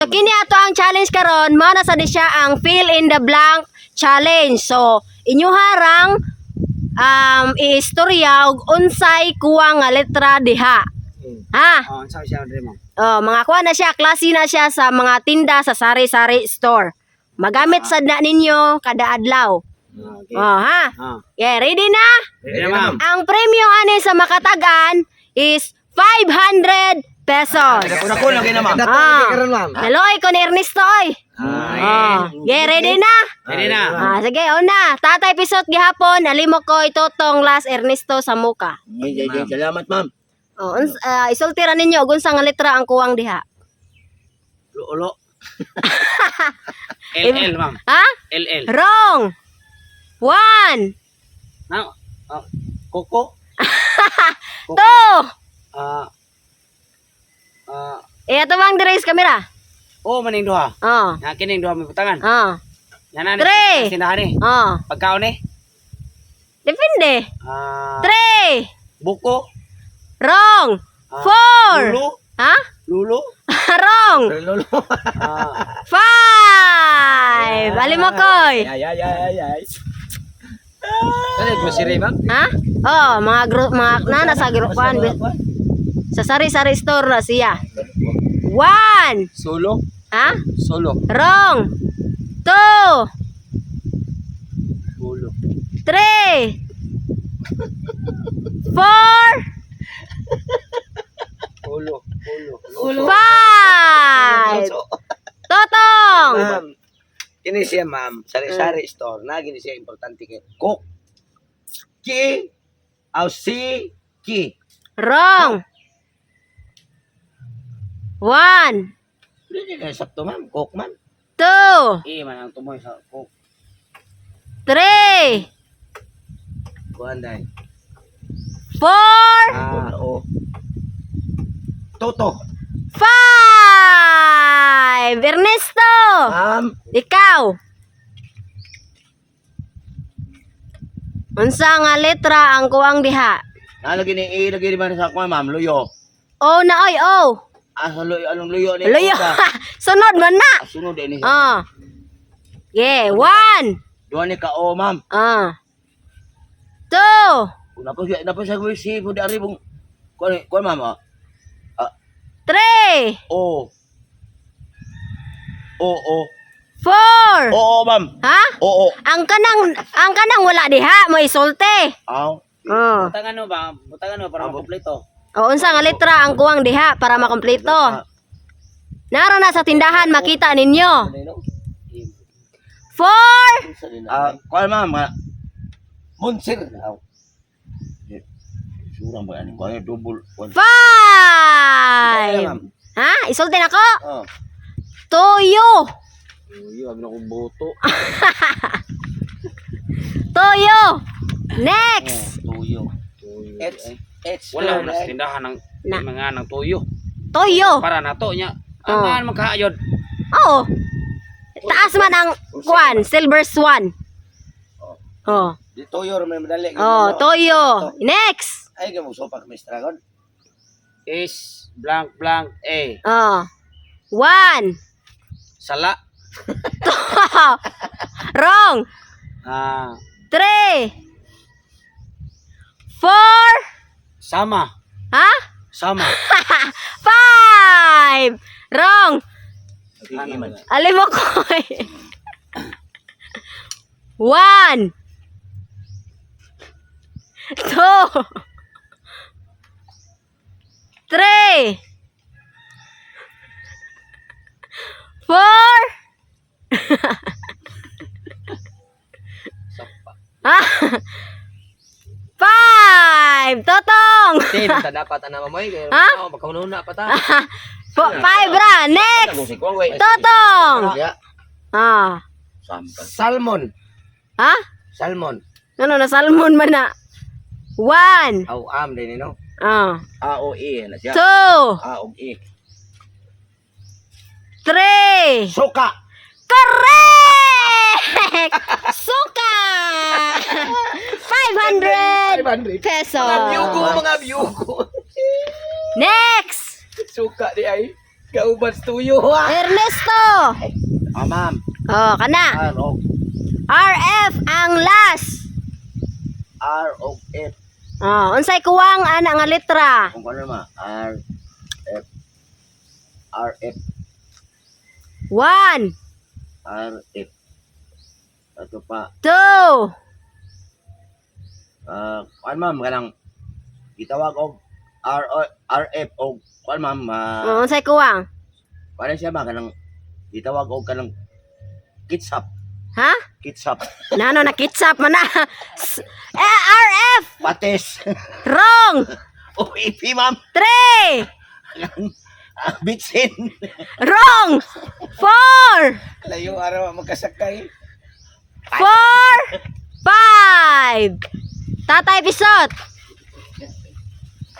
So, kini ato ang challenge karon, mao na sa di siya ang fill in the blank challenge. So, inyo harang iistorya og unsay kuwang nga letra diha. Ha? Oh, saan siya dre mo? Oh, mga kuha na siya, klase na siya sa mga tinda sa sari-sari store. Magamit sad na ninyo kada adlaw. Okay. Oh, ha? Yeah, ready na? Ready na, ma'am. Ang premium ani sa makatagan is 500 pesos. Ako lagi na, ma'am. Naloy ko ni Ernesto oy. Yeah, ready na? Ready na. Sige, una. Tatay Pisot gihapon, alimo ko itotong last Ernesto sa muka. Salamat, ma'am. Oh, isultiran ninyo og unsa nga letra ang kuwang diha. Ulo. LL, ma'am. Ha? LL. Wrong. 1, Now, Coco. 2. Ito bang dire sa camera? Maning duha. Oh. Na kining duha may butangan. Oh. Yan na. Tre. Sinahan ni. Oh. Pagkaon ni. Depende. 3. Buko. Wrong. 4. Lulo. Ha? Lulo. Wrong. Lulo. 5. Alimokoy. Ay. Kaya grocery, ma'am? Ha? Oh, mga nana sa grupan. Sa sari-sari store na siya. 1. Solo. Ha? Solo. Wrong. 2. Solo. 3. 4. Solo. 5. Totong. Ma'am, kini siya, ma'am. Sari-sari store. Na gini siya importante kay cook. Ki. Si. Ki. Wrong. 1. Hindi kaya sakto, ma'am. Cook, ma'am. 2. Man ang tumoy sa cook. 3. Kuanday. 4. Toto. 5. Ernesto. Ma'am. Ikaw. Unsa nga letra ang kuwang diha? Nalagi ni lagi di man sa ako, ma'am. Luyo. Oh na oy, oh. Sa luyo, anong luyo ni? Luyo. Sunod man na. Sunod din ni. Yeah, 1. Duha ni ka, ma'am. 2. Napos sa si mo dari bong kuan ma'am. 3. 4. Ma'am. Ha? Oo. Ang kanang wala diha mo isulti. Aw. Butangan no ba? Butangan no para makumpleto. O unsa nga letra ang kuwang diha para makompleto? Nara na sa tindahan makita ninyo. 4. Kuan ma'am. Munsir. Surang ba ani kuan double. 5. Ha? Isulti na ko? Toyo. Iyo abi na ko boto. Toyo. Next. Tuyo. Wala na sa tindahan ng mga ng tuyo. Toyo. Para nato nya. Aman magkaayod. Oo. Taas man ang kuan, silver swan. Oh. Di tuyo ra may madali. Oh, toyo. Next. Ay gyud mo sopak may dragon. Is blank A. Oh. 1. Sala. Wrong. 3. 4. Sama. Ha? Sama. 5. Wrong. Alim mo ko. 1. 2. 3. 4. Ha? 5. Totong. Tin dapat ana mamoy. Ha? Magkauna pa ta. 5 ra. Next. Totong. Salmon. Ha? Salmon. Ano na salmon man na. 1. Aw din no. A-O-E na siya. 2. A-O-E. 3. Suka. Correct! Suka! 500 pesos. Mga biyugo. Next! Suka di ay. Kauban tuyo ha. Ernesto. Ah, ma'am. Oh, kana. R O RF ang last. R O F. Oh, unsay kuwang ana nga letra? Kung ano ma? R F R F 1, R F. Ito pa. 2, Kuan ma'am kanang gitawag og R F og kuan ma'am oh, unsay kuwang? kuan siya ba kanang gitawag og kanang kitsap. Ha? Kitsap. Nano na kitsap man na. RF. Patis. Wrong. O ipi ma'am. 3. Bitsin. Wrong. 4. Layo araw magkasakay. 4, 5. Tatay Bisot.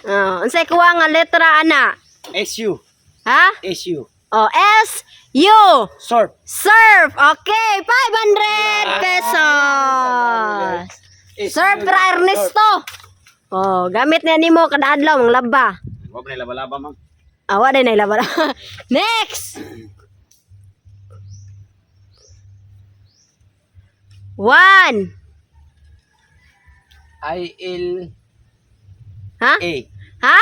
Oh, unsay kuwang nga letra ana? SU. Ha? SU. Oh, S U. Surf. Surf. Okay, 500 pesos. Surf ra Ernesto. Oh, gamit na nimo kada adlaw mang laba. Wag na laba-laba ma'am. Awa din ay laba. Next. 1. I-L Ha? A. Ha?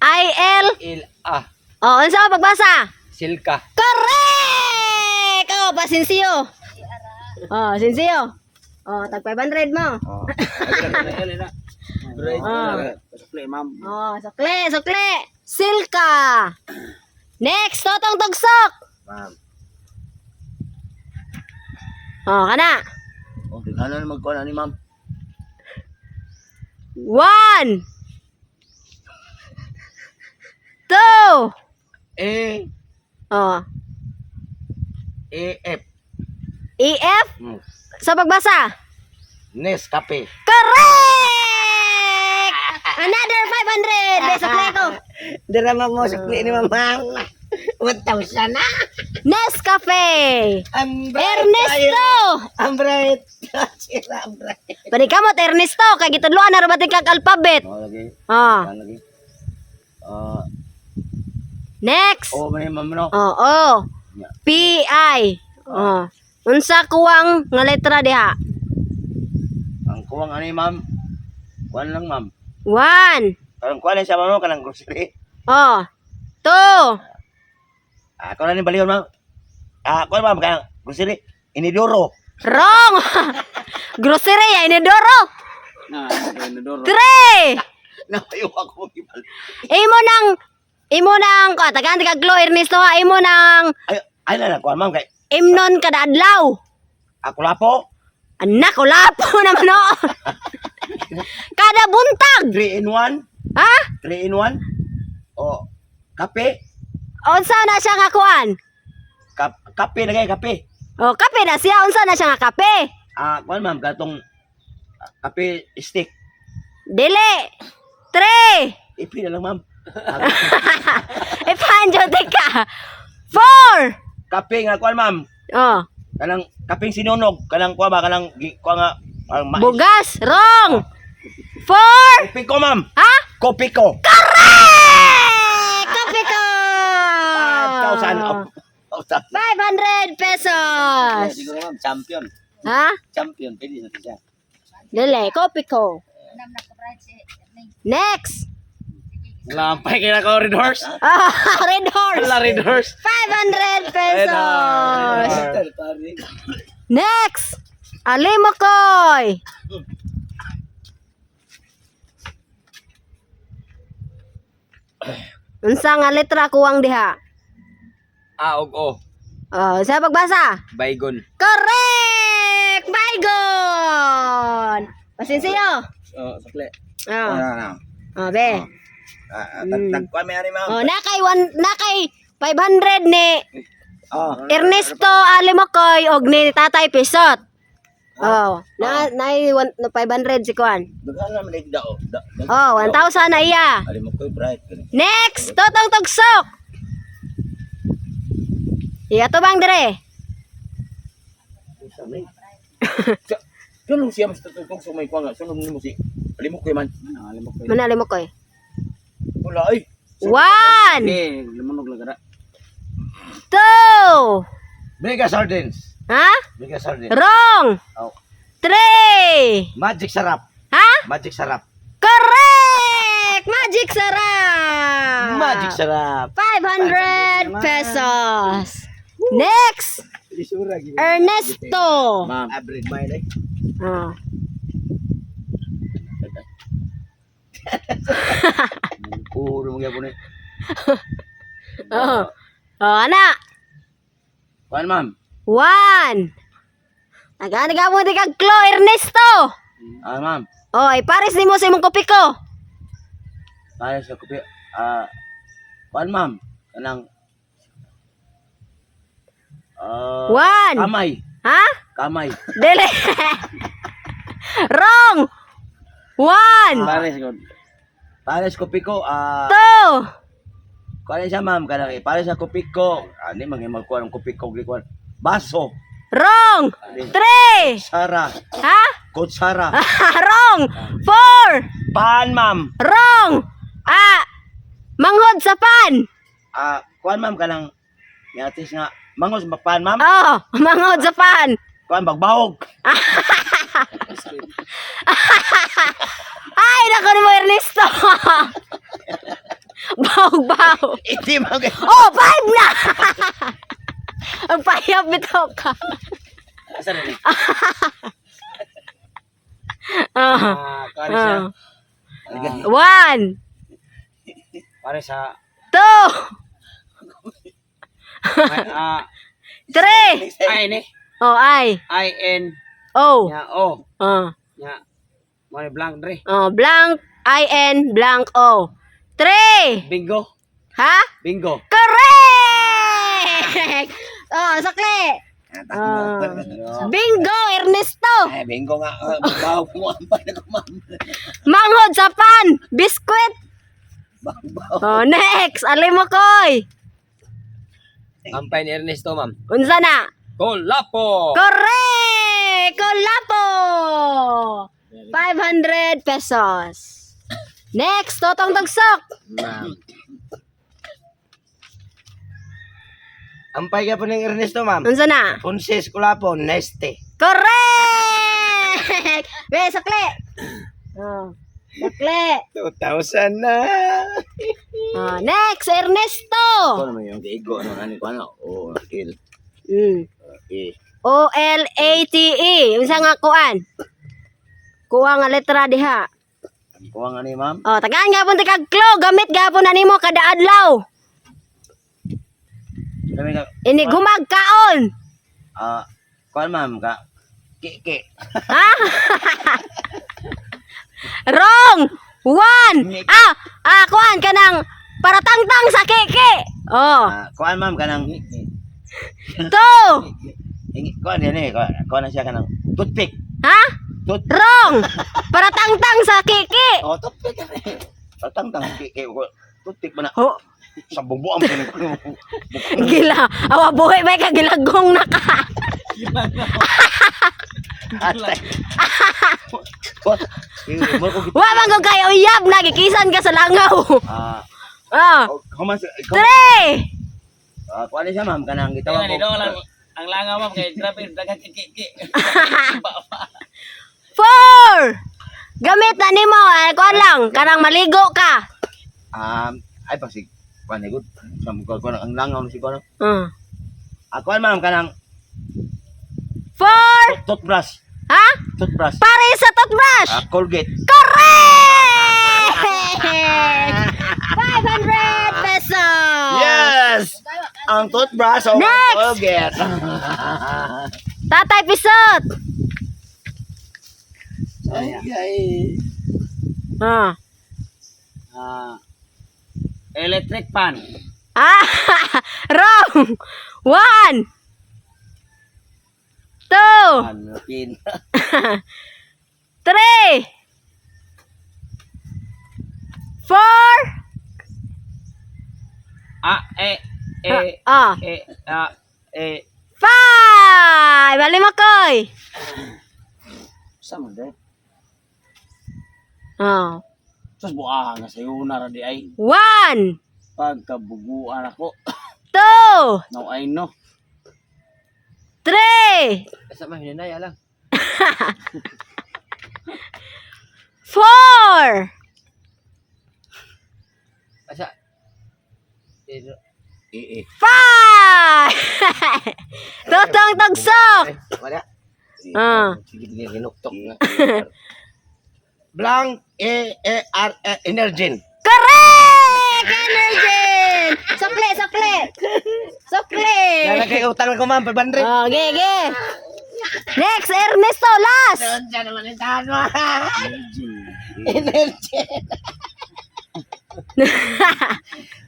I L. L A. Oh, unsa mo pagbasa? Silka. Correct! Oh, pasinsiyo. Oh, sinsiyo. Oh, tag 500 mo. Oh. Ay, na. Right. Ah. Play ma'am. Oh, sukle, sukle. Silka. Next, totong tugsok. Ma'am. Oh, kana. Oh, tingnan na magkuha ni ma'am. 1, 2. A Oh, A F. EF. Sa pagbasa. Nescafe. Correct! Another 500. May sukle ko. Drama mo sukli ni mamang. 1,000 na. Nescafe. Ang Ernesto. Ang bright. Sila ang bright. Panikamot Ernesto kay gitudloan na rubatik kag alphabet. Oh, lagi. Oh, Lagi. next. Oh, may ma'am no. Oh, oh. P I. Oh. Unsa kuwang nga letra diha? Ang kuwang ani ma'am. Kuwan lang ma'am. 1. Kanang kuwan siya ma'am kanang grocery. Oh. 2. Ako na ni baliyon ma'am. Kuwan ma'am kanang grocery. Inidoro. Wrong. Grocery ya inidoro. Na, inidoro. 3. Napayo ako gibal. Imo nang ko tagan tiga Glo Ernesto ha. Imo nang Ay na kuwan ma'am kay imnon kada adlaw. ako lapo. Anak ko lapo naman no. Kada buntag. 3 in 1. Ha? 3 in 1. Oh, kape. Unsa na siya nga kuan? Kape na kay kape. Oh, kape na siya. Unsa na siya nga kape? Kuwan ma'am katong kape stick. Dili. 3. Ipi na lang ma'am. Ipanjo ka. 4. Kape nga kuwan ma'am. Oh, Kanang kaping sinunog, kanang kuwa ba kanang kuwa nga mais. bugas. Wrong. 4. Kopi ko ma'am. Ha? Kopi ko. Correct! Kape ko! 5,000. 500 pesos. Siguro ma'am, champion. Ha? Champion, pwede na siya. Dili, kopi ko. Next. Lampay kaya ko red horse. Ah, red horse. Red horse. 500 pesos. Next. Alimokoy. Unsa nga letra kuwang diha? Og. Oh, sa pagbasa? Baygon. Correct! Baygon! Pasinsiyo. Sakli. Oh, na. oh be. Tagkuha may ari ma'am. Oh, nakay 500 ni Oh. Ernesto Alimokoy og ni Tatay Pisot. Oh, na 500 si Kuan. Daghan naman ig dao. Oh, 1,000 na iya. Ali mo koy bright. Next, totong tugsok. Iya to bang dire? Sunod siya mas tutugtog sumay ko nga. Sunod mo si. Ali mo koy man. Ali mo koy. Mana Alimokoy? Wala ay. 1, Eh, lumunog lang gara. 2. Mega sardines. Ha? Mega sardines. Wrong. Oh. 3. Magic sarap. Ha? Magic sarap. Correct! Magic sarap! Magic sarap. 500 pesos. Next, Ernesto. Ma'am. Average mile eh. Oh. Puro mga po ni. Oh. Oh, ana. Kuan ma'am. 1. Nagana mo di kag Klo, Ernesto. Ma'am. Oy, pares nimo sa imong kopi ko. Kaya sa kopi. Kuan ma'am. Kanang 1. kamay. Ha? Kamay. Dili. Wrong. 1. Pares ko. Pares kopi ko. 2. Kuan siya ma'am. Kanang pares sa kopi ko. Ani mga magkuan ang kopi ko. Kuan. Baso. Wrong. 3. Sara. Ha? Kutsara. Wrong. 4. Pan ma'am. Wrong. Manghod sa pan. Kuan ma'am kanang yatis nga mangos pan ma'am. Oh, manghod sa pan. Kuan bagbahog. Ay, naku ni mo, Ernesto. Bawg. Hindi mo Oh, 5 na. Ang payap bitaw ka. Asa na ni? Ah, Kari siya. 1. Pare sa 2. 3. ay ni. Oh, I. I-N. O. Nya O. Oh. Nya. Mo blank dre. Oh, blank I-N, blank O. 3. Bingo. Ha? Bingo. Correct! Oh, sakli. Bingo, Ernesto. Ay, bingo nga. Bagbahog mo ang pa na ma'am. Manghod sa pan. Biskwit. Bagbahog. Oh, next. Alay mo, koy. Ampay ni Ernesto ma'am. Unsa na? Kolapo. Correct! Kolapo! 500 pesos. Next, Totong Tagsok. Ma'am. Ampay ka po ng Ernesto ma'am. Unsa na? Ponces Kolapo, Neste. Correct! Be, sakli. Oh, sakli. 2,000 na. Oh, next, Ernesto. Ano naman yung gigo? Ano ko ano? O, il. Eh. O-L-A-T-E. Unsa nga kuan? Kuha nga letra diha. Kuha nga ni ma'am. Oh, tagaan gapon ti kag Klo, gamit gapon na nimo kada adlaw. Kami ka. Ini gumagkaon. Kuha ma'am ka. Kiki. Ha? Wrong. 1. Kuan kanang para tangtang sa keke. Oh. Kuha ma'am ka ng. 2. Kuha yan eh. Kuha na siya ka ng toothpick. Ha? Tooth. Wrong. Para tangtang sa keke. Oh, toothpick yan eh. Patang-tang kiki. Toothpick ba na? Oh, Sa bubuang ko. gila. Awa buhay ba ka gilagong na ka. Atay. Wa man ko kayo uyab na gikisan ka sa langaw. Ah. Kuman 3. kuha na siya ma'am. Kanang gitawag ko. Ang langaw ma'am kay grabe dagang kiki. 4. Gamit na nimo, kuan lang, kanang maligo ka. Ay pasig. Kuha na good. Kuha ang langaw na si kuha. Kuha ma'am kanang 4. toothbrush. Ha? Toothbrush. Pare sa toothbrush. Colgate. Correct! 500 pesos. Yes! Ang toothbrush o Next! Colgate. Tatay Pisot. Electric fan. Wrong. 1. 2. Ano pin? 3. 4. Ah. 5. Bali mo, koy. Sama de. Oh. Sus buah nga sayo na ra di ay 1. pagkabuguan ako. 2, No, I know. 3, Asa man hinanaya lang. 4, Asa? Eh. 5. Tutong tugsok. Wala. Ah. Sige, ginuktok na. Blank Energen. Correct! Energy! Sukli. Lalagay utang ko ma'am 500. Oh, ge. Next, Ernesto, last. Diyan naman yung tahan mo. Energen.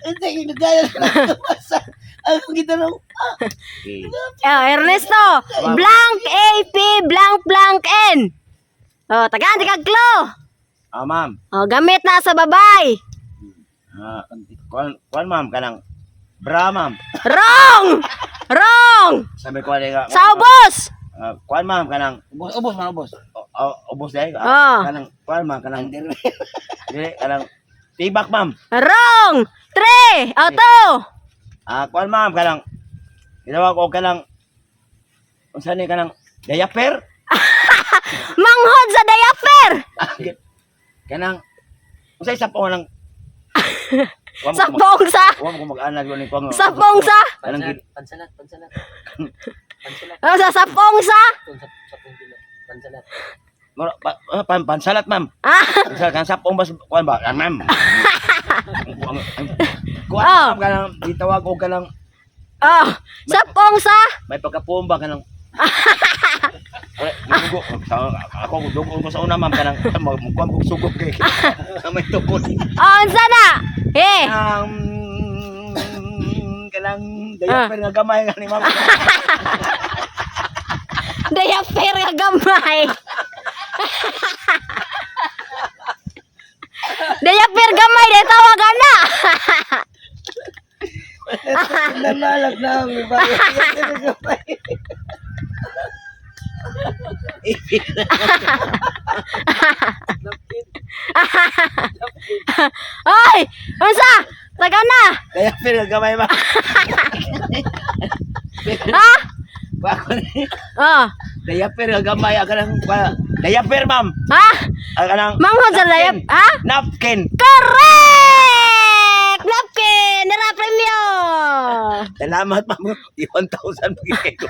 Ito yung nagaya na tumasa. Ako kita nung... Oh, Ernesto, blank AP, blank N. Oh, tagaan, tikaglo. Ma'am. Oh, gamit na sa babay. Kuan ma'am kanang bra ma'am. Wrong! Sabi ko nga. Sa ubos. Kuan ma'am kanang Ubos man, ubos. ubos dai. Ah. Kanang kuan ma'am kanang dili kanang tibak ma'am. Wrong! 3, oh, 2. Kuan ma'am kanang ginawa ko kanang unsa ni kanang diaper. Manghod sa diaper. Kanang unsay sapong nang Sapong sa. Wa mo mag-anag ni ko. Sapong sa. Kanang Pansalat. Oh, sa sapong sa. Pansalat. pansalat ma'am. Pansalat kan sapong bas kuan ba? Ma'am. Kuan Oh. ma'am kanang gitawag ko kanang Oh, sapong sa. may pagkapumba kanang ako dugo ko sa una ma'am kanang kuan ko sugod kay may tubod. Oh, unsa na? Eh. Kanang diaper nga gamay nga ni ma'am. Diaper nga gamay. Diaper gamay de tawagan na. Nanalag na ang iba. Oy, unsa? Taga na. Diaper nga gamay ma'am. Ha? Ako ni Oh. diaper nga gamay kanang diaper ma'am. Ha? Kanang Manghod sa diaper. Ha? napkin. Correct! Napkin! Nara premium! Salamat ma'am. 1,000 bigay ko.